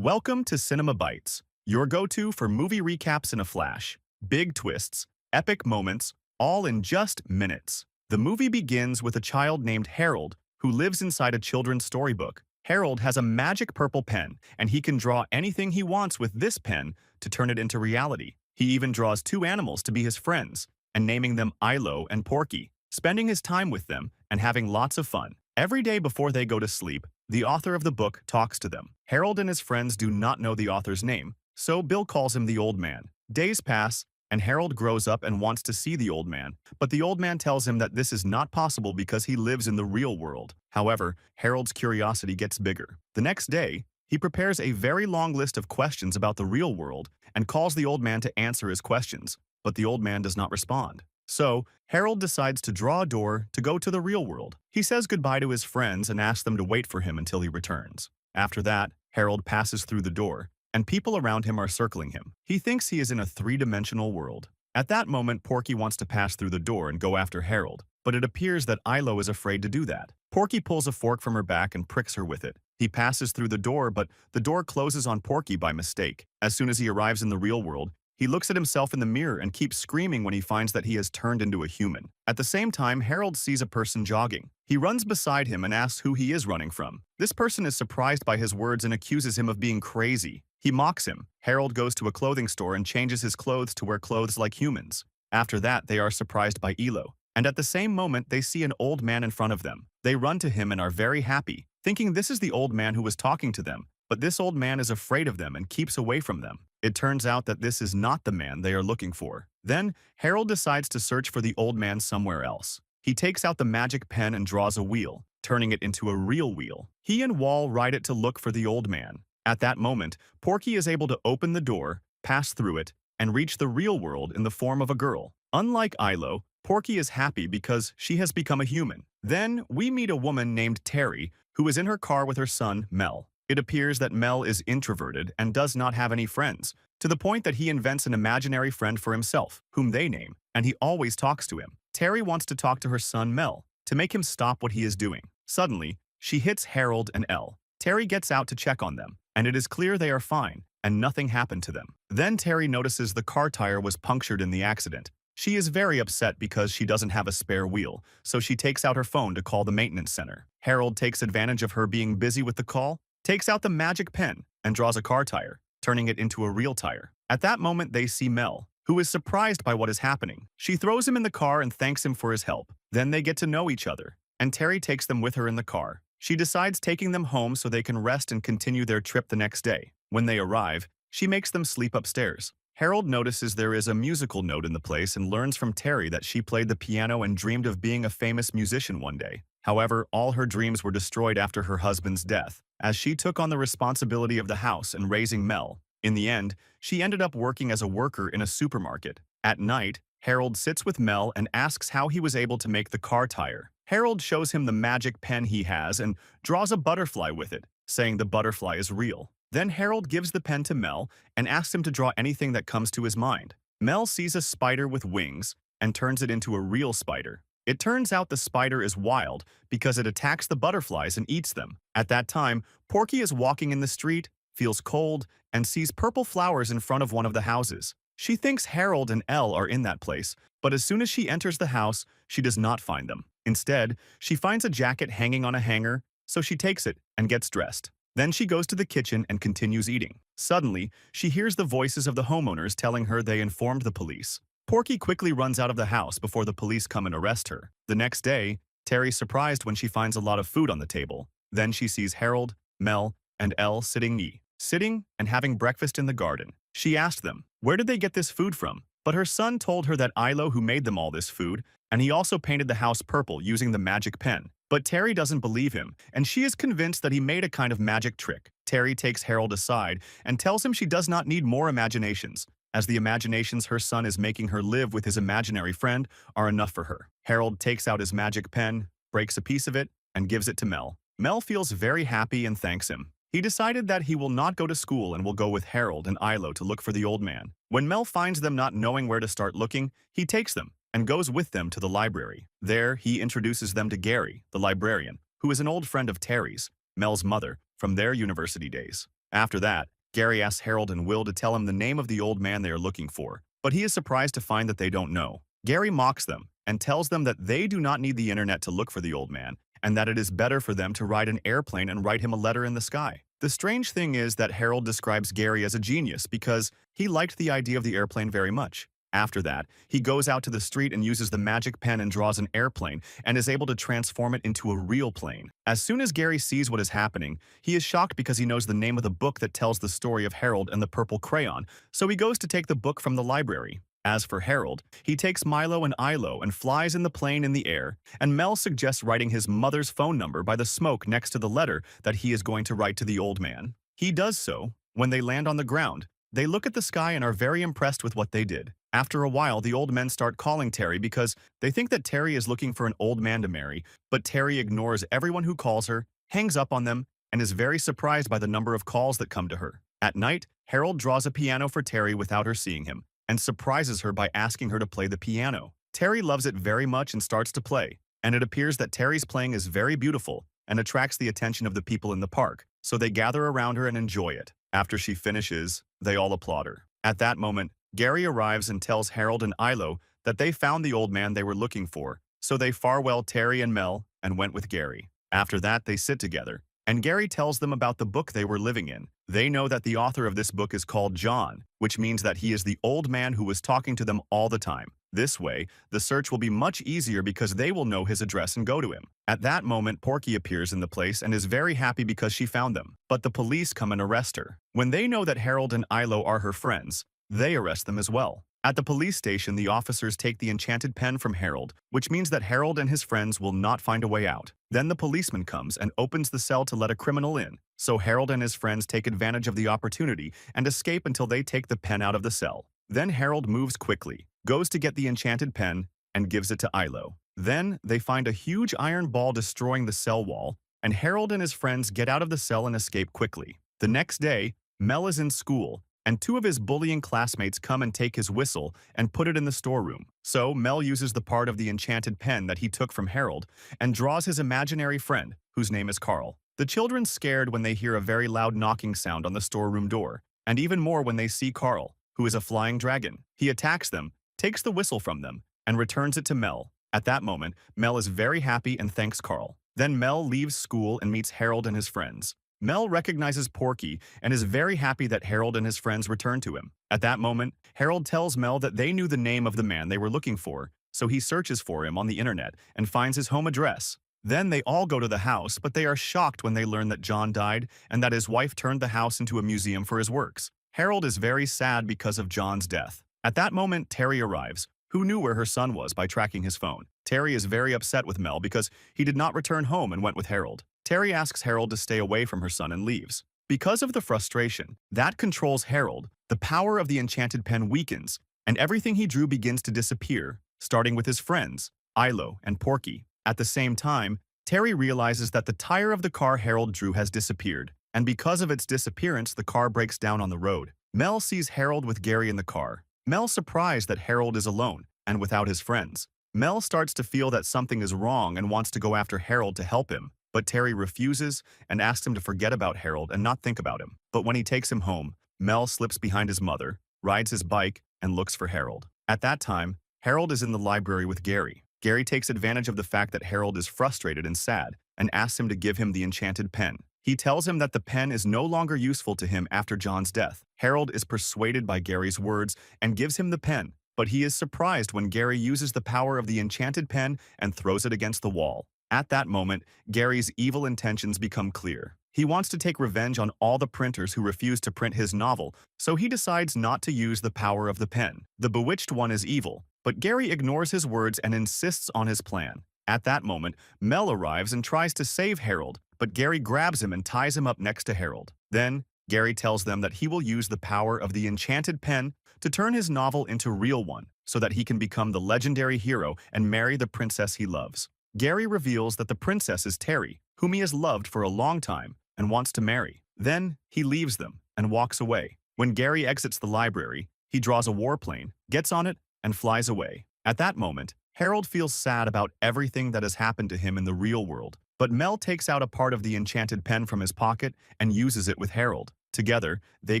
Welcome to Cinema Bites, your go-to for movie recaps in a flash. Big twists, epic moments, all in just minutes. The movie begins with a child named Harold who lives inside a children's storybook. Harold has a magic purple pen, and he can draw anything he wants with this pen to turn it into reality. He even draws two animals to be his friends, and naming them Ilo and Porky, spending his time with them and having lots of fun. Every day before they go to sleep, the author of the book talks to them. Harold and his friends do not know the author's name, so Bill calls him the Old Man. Days pass, and Harold grows up and wants to see the Old Man, but the Old Man tells him that this is not possible because he lives in the real world. However, Harold's curiosity gets bigger. The next day, he prepares a very long list of questions about the real world and calls the Old Man to answer his questions, but the Old Man does not respond. So, Harold decides to draw a door to go to the real world. He says goodbye to his friends and asks them to wait for him until he returns. After that, Harold passes through the door, and people around him are circling him. He thinks he is in a three-dimensional world. At that moment, Porky wants to pass through the door and go after Harold, but it appears that Ilo is afraid to do that. Porky pulls a fork from her back and pricks her with it. He passes through the door, but the door closes on Porky by mistake. As soon as he arrives in the real world, he looks at himself in the mirror and keeps screaming when he finds that he has turned into a human. At the same time, Harold sees a person jogging. He runs beside him and asks who he is running from. This person is surprised by his words and accuses him of being crazy. He mocks him. Harold goes to a clothing store and changes his clothes to wear clothes like humans. After that, they are surprised by Ilo, and at the same moment, they see an old man in front of them. They run to him and are very happy, thinking this is the old man who was talking to them, but this old man is afraid of them and keeps away from them. It turns out that this is not the man they are looking for. Then, Harold decides to search for the old man somewhere else. He takes out the magic pen and draws a wheel, turning it into a real wheel. He and Wall ride it to look for the old man. At that moment, Porky is able to open the door, pass through it, and reach the real world in the form of a girl. Unlike Ilo, Porky is happy because she has become a human. Then, we meet a woman named Terry, who is in her car with her son, Mel. It appears that Mel is introverted and does not have any friends, to the point that he invents an imaginary friend for himself, whom they name, and he always talks to him. Terry wants to talk to her son Mel, to make him stop what he is doing. Suddenly, she hits Harold and Elle. Terry gets out to check on them, and it is clear they are fine, and nothing happened to them. Then Terry notices the car tire was punctured in the accident. She is very upset because she doesn't have a spare wheel, so she takes out her phone to call the maintenance center. Harold takes advantage of her being busy with the call, takes out the magic pen, and draws a car tire, turning it into a real tire. At that moment, they see Mel, who is surprised by what is happening. She throws him in the car and thanks him for his help. Then they get to know each other, and Terry takes them with her in the car. She decides taking them home so they can rest and continue their trip the next day. When they arrive, she makes them sleep upstairs. Harold notices there is a musical note in the place and learns from Terry that she played the piano and dreamed of being a famous musician one day. However, all her dreams were destroyed after her husband's death, as she took on the responsibility of the house and raising Mel. In the end, she ended up working as a worker in a supermarket. At night, Harold sits with Mel and asks how he was able to make the car tire. Harold shows him the magic pen he has and draws a butterfly with it, saying the butterfly is real. Then Harold gives the pen to Mel and asks him to draw anything that comes to his mind. Mel sees a spider with wings and turns it into a real spider. It turns out the spider is wild because it attacks the butterflies and eats them. At that time, Porky is walking in the street, feels cold, and sees purple flowers in front of one of the houses. She thinks Harold and Elle are in that place, but as soon as she enters the house, she does not find them. Instead, she finds a jacket hanging on a hanger, so she takes it and gets dressed. Then she goes to the kitchen and continues eating. Suddenly, she hears the voices of the homeowners telling her they informed the police. Porky quickly runs out of the house before the police come and arrest her. The next day, Terry's surprised when she finds a lot of food on the table. Then she sees Harold, Mel, and Elle sitting and having breakfast in the garden. She asked them, where did they get this food from? But her son told her that Ilo who made them all this food, and he also painted the house purple using the magic pen. But Terry doesn't believe him, and she is convinced that he made a kind of magic trick. Terry takes Harold aside and tells him she does not need more imaginations, as the imaginations her son is making her live with his imaginary friend are enough for her. Harold takes out his magic pen, breaks a piece of it, and gives it to Mel. Mel feels very happy and thanks him. He decided that he will not go to school and will go with Harold and Ilo to look for the old man. When Mel finds them not knowing where to start looking, he takes them and goes with them to the library. There, he introduces them to Gary, the librarian, who is an old friend of Terry's, Mel's mother, from their university days. After that, Gary asks Harold and Will to tell him the name of the old man they are looking for, but he is surprised to find that they don't know. Gary mocks them and tells them that they do not need the internet to look for the old man, and that it is better for them to ride an airplane and write him a letter in the sky. The strange thing is that Harold describes Gary as a genius because he liked the idea of the airplane very much. After that, he goes out to the street and uses the magic pen and draws an airplane and is able to transform it into a real plane. As soon as Gary sees what is happening, he is shocked because he knows the name of the book that tells the story of Harold and the purple crayon, so he goes to take the book from the library. As for Harold, he takes Milo and Ilo and flies in the plane in the air, and Mel suggests writing his mother's phone number by the smoke next to the letter that he is going to write to the old man. He does so. When they land on the ground, they look at the sky and are very impressed with what they did. After a while, the old men start calling Terry because they think that Terry is looking for an old man to marry, but Terry ignores everyone who calls her, hangs up on them, and is very surprised by the number of calls that come to her. At night, Harold draws a piano for Terry without her seeing him, and surprises her by asking her to play the piano. Terry loves it very much and starts to play, and it appears that Terry's playing is very beautiful and attracts the attention of the people in the park, so they gather around her and enjoy it. After she finishes, they all applaud her. At that moment, Gary arrives and tells Harold and Ilo that they found the old man they were looking for, so they farewell Terry and Mel and went with Gary. After that, they sit together, and Gary tells them about the book they were living in. They know that the author of this book is called John, which means that he is the old man who was talking to them all the time. This way, the search will be much easier because they will know his address and go to him. At that moment, Porky appears in the place and is very happy because she found them, but the police come and arrest her. When they know that Harold and Ilo are her friends, they arrest them as well. At the police station, the officers take the enchanted pen from Harold, which means that Harold and his friends will not find a way out. Then the policeman comes and opens the cell to let a criminal in, so Harold and his friends take advantage of the opportunity and escape until they take the pen out of the cell. Then Harold moves quickly, goes to get the enchanted pen, and gives it to Ilo. Then they find a huge iron ball destroying the cell wall, and Harold and his friends get out of the cell and escape quickly. The next day, Mel is in school, and two of his bullying classmates come and take his whistle and put it in the storeroom. So Mel uses the part of the enchanted pen that he took from Harold and draws his imaginary friend, whose name is Carl. The children scared when they hear a very loud knocking sound on the storeroom door, and even more when they see Carl, who is a flying dragon. He attacks them, takes the whistle from them, and returns it to Mel. At that moment, Mel is very happy and thanks Carl. Then Mel leaves school and meets Harold and his friends. Mel recognizes Porky and is very happy that Harold and his friends return to him. At that moment, Harold tells Mel that they knew the name of the man they were looking for, so he searches for him on the internet and finds his home address. Then they all go to the house, but they are shocked when they learn that John died and that his wife turned the house into a museum for his works. Harold is very sad because of John's death. At that moment, Terry arrives, who knew where her son was by tracking his phone. Terry is very upset with Mel because he did not return home and went with Harold. Terry asks Harold to stay away from her son and leaves. Because of the frustration that controls Harold, the power of the enchanted pen weakens, and everything he drew begins to disappear, starting with his friends, Ilo and Porky. At the same time, Terry realizes that the tire of the car Harold drew has disappeared, and because of its disappearance, the car breaks down on the road. Mel sees Harold with Gary in the car. Mel's surprised that Harold is alone and without his friends. Mel starts to feel that something is wrong and wants to go after Harold to help him, but Terry refuses and asks him to forget about Harold and not think about him. But when he takes him home, Mel slips behind his mother, rides his bike, and looks for Harold. At that time, Harold is in the library with Gary. Gary takes advantage of the fact that Harold is frustrated and sad and asks him to give him the enchanted pen. He tells him that the pen is no longer useful to him after John's death. Harold is persuaded by Gary's words and gives him the pen, but he is surprised when Gary uses the power of the enchanted pen and throws it against the wall. At that moment, Gary's evil intentions become clear. He wants to take revenge on all the printers who refuse to print his novel, so he decides not to use the power of the pen. The bewitched one is evil, but Gary ignores his words and insists on his plan. At that moment, Mel arrives and tries to save Harold, but Gary grabs him and ties him up next to Harold. Then, Gary tells them that he will use the power of the enchanted pen to turn his novel into a real one, so that he can become the legendary hero and marry the princess he loves. Gary reveals that the princess is Terry, whom he has loved for a long time and wants to marry. Then, he leaves them and walks away. When Gary exits the library, he draws a warplane, gets on it, and flies away. At that moment, Harold feels sad about everything that has happened to him in the real world, but Mel takes out a part of the enchanted pen from his pocket and uses it with Harold. Together, they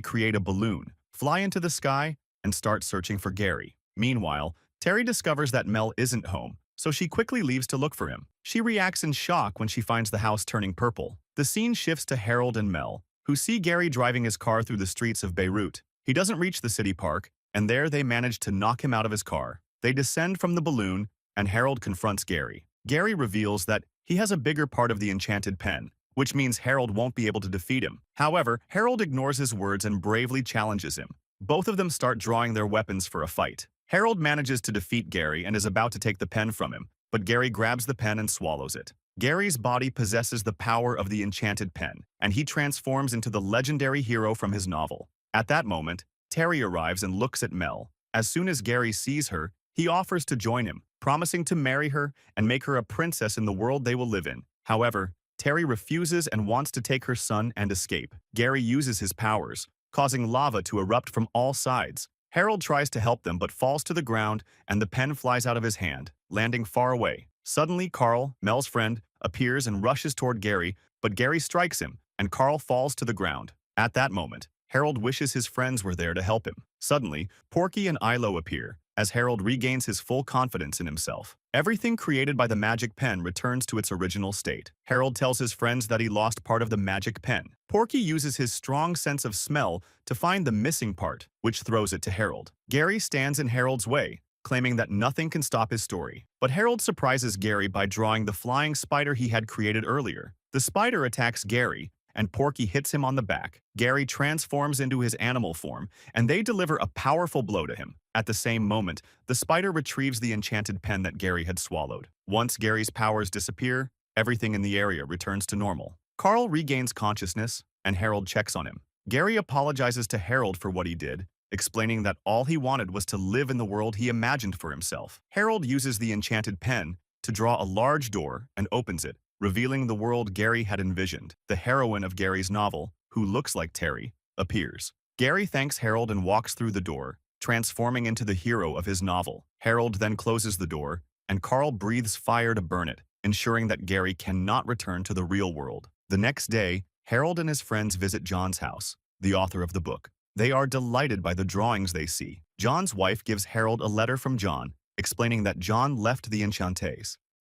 create a balloon, fly into the sky, and start searching for Gary. Meanwhile, Terry discovers that Mel isn't home, so she quickly leaves to look for him. She reacts in shock when she finds the house turning purple. The scene shifts to Harold and Mel, who see Gary driving his car through the streets of Beirut. He doesn't reach the city park, and there they manage to knock him out of his car. They descend from the balloon, and Harold confronts Gary. Gary reveals that he has a bigger part of the enchanted pen, which means Harold won't be able to defeat him. However, Harold ignores his words and bravely challenges him. Both of them start drawing their weapons for a fight. Harold manages to defeat Gary and is about to take the pen from him, but Gary grabs the pen and swallows it. Gary's body possesses the power of the enchanted pen, and he transforms into the legendary hero from his novel. At that moment, Terry arrives and looks at Mel. As soon as Gary sees her, he offers to join him, promising to marry her and make her a princess in the world they will live in. However, Terry refuses and wants to take her son and escape. Gary uses his powers, causing lava to erupt from all sides. Harold tries to help them but falls to the ground and the pen flies out of his hand, landing far away. Suddenly, Carl, Mel's friend, appears and rushes toward Gary, but Gary strikes him, and Carl falls to the ground. At that moment, Harold wishes his friends were there to help him. Suddenly, Porky and Ilo appear, as Harold regains his full confidence in himself. Everything created by the magic pen returns to its original state. Harold tells his friends that he lost part of the magic pen. Porky uses his strong sense of smell to find the missing part, which throws it to Harold. Gary stands in Harold's way, claiming that nothing can stop his story. But Harold surprises Gary by drawing the flying spider he had created earlier. The spider attacks Gary, and Porky hits him on the back. Gary transforms into his animal form, and they deliver a powerful blow to him. At the same moment, the spider retrieves the enchanted pen that Gary had swallowed. Once Gary's powers disappear, everything in the area returns to normal. Carl regains consciousness, and Harold checks on him. Gary apologizes to Harold for what he did, explaining that all he wanted was to live in the world he imagined for himself. Harold uses the enchanted pen to draw a large door and opens it, revealing the world Gary had envisioned. The heroine of Gary's novel, who looks like Terry, appears. Gary thanks Harold and walks through the door, transforming into the hero of his novel. Harold then closes the door, and Carl breathes fire to burn it, ensuring that Gary cannot return to the real world. The next day, Harold and his friends visit John's house, the author of the book. They are delighted by the drawings they see. John's wife gives Harold a letter from John, explaining that John left the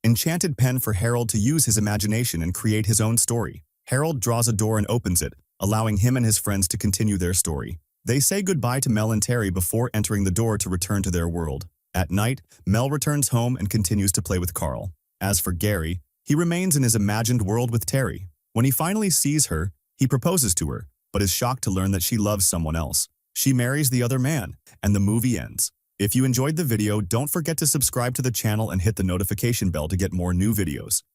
enchanted pen for Harold to use his imagination and create his own story. Harold draws a door and opens it, allowing him and his friends to continue their story. They say goodbye to Mel and Terry before entering the door to return to their world. At night, Mel returns home and continues to play with Carl. As for Gary, he remains in his imagined world with Terry. When he finally sees her, he proposes to her, but is shocked to learn that she loves someone else. She marries the other man, and the movie ends. If you enjoyed the video, don't forget to subscribe to the channel and hit the notification bell to get more new videos.